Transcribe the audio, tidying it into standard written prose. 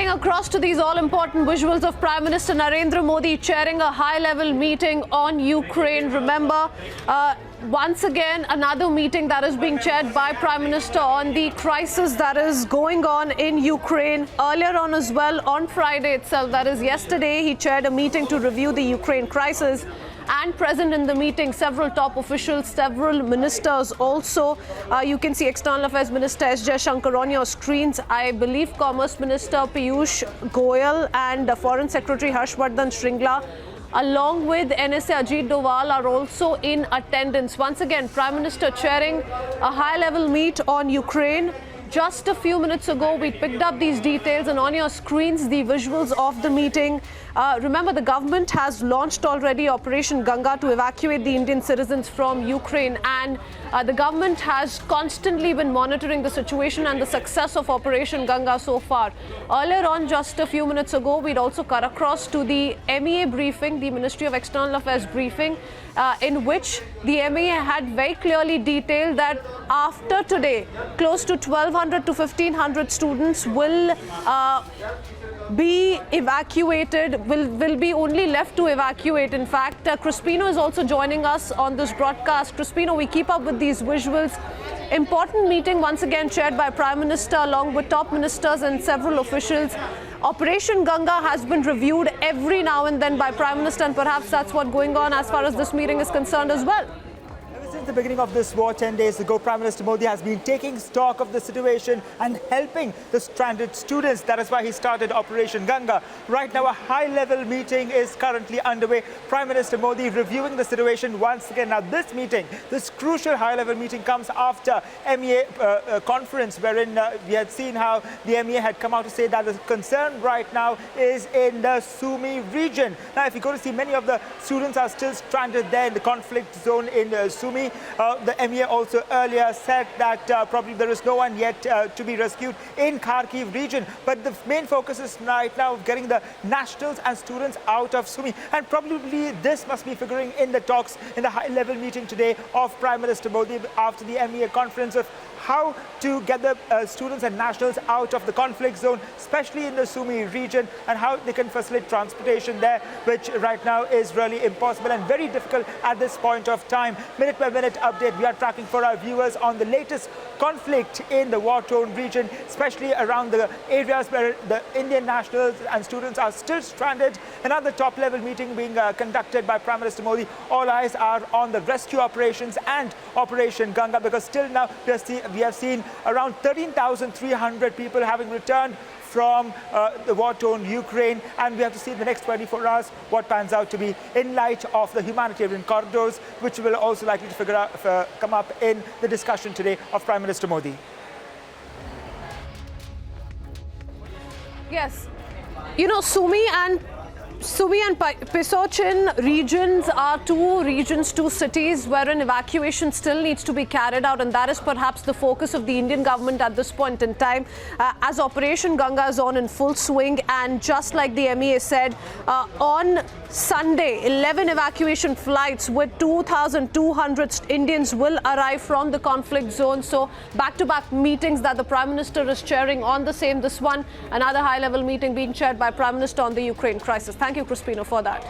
Cutting across to these all-important visuals of Prime Minister Narendra Modi chairing a high-level meeting on Ukraine. Remember, once again, another meeting that is being chaired by Prime Minister on the crisis that is going on in Ukraine. Earlier on as well, on Friday itself, that is yesterday, he chaired a meeting to review the Ukraine crisis. And present in the meeting, several top officials, several ministers also. You can see External Affairs Minister S. Jaishankar on your screens. I believe Commerce Minister Piyush Goyal and Foreign Secretary Harshvardhan Shringla, along with NSA Ajit Doval, are also in attendance. Once again, Prime Minister chairing a high-level meet on Ukraine. Just a few minutes ago, we picked up these details, and on your screens, the visuals of the meeting. Remember, the government has launched already Operation Ganga to evacuate the Indian citizens from Ukraine, and the government has constantly been monitoring the situation and the success of Operation Ganga so far. Earlier on, just a few minutes ago, we'd also cut across to the MEA briefing, the Ministry of External Affairs briefing, in which the MEA had very clearly detailed that after today, close to 1,200 to 1,500 students will be evacuated, will be only left to evacuate. In fact, Crispino is also joining us on this broadcast. Crispino, we keep up with these visuals. Important meeting once again chaired by Prime Minister along with top ministers and several officials. Operation Ganga has been reviewed every now and then by Prime Minister, and perhaps that's what's going on as far as this meeting is concerned as well. Since the beginning of this war 10 days ago, Prime Minister Modi has been taking stock of the situation and helping the stranded students. That is why he started Operation Ganga. Right now, a high-level meeting is currently underway. Prime Minister Modi reviewing the situation once again. Now, this meeting, this crucial high-level meeting comes after MEA conference, wherein we had seen how the MEA had come out to say that the concern right now is in the Sumy region. Now, if you go to see, many of the students are still stranded there in the conflict zone in Sumy. The MEA also earlier said that probably there is no one yet to be rescued in Kharkiv region. But the main focus is right now getting the nationals and students out of Sumy. And probably this must be figuring in the talks in the high-level meeting today of Prime Minister Modi after the MEA conference of how to get the students and nationals out of the conflict zone, especially in the Sumy region, and how they can facilitate transportation there, which right now is really impossible and very difficult at this point of time. Minute-by-minute update we are tracking for our viewers on the latest conflict in the war-torn region, especially around the areas where the Indian nationals and students are still stranded. Another top-level meeting being conducted by Prime Minister Modi. All eyes are on the rescue operations and Operation Ganga, because still now we have seen around 13,300 people having returned from the war-torn Ukraine, and we have to see in the next 24 hours what pans out to be in light of the humanitarian corridors, which will also likely to come up in the discussion today of Prime Minister Modi. Yes, you know, Sumy and Pisochin regions are two cities wherein evacuation still needs to be carried out, and that is perhaps the focus of the Indian government at this point in time, as Operation Ganga is on in full swing. And just like the MEA said, on Sunday, 11 evacuation flights with 2,200 Indians will arrive from the conflict zone. So back-to-back meetings that the Prime Minister is chairing on the same. This one, another high-level meeting being chaired by Prime Minister on the Ukraine crisis. Thank you, Crispino, for that.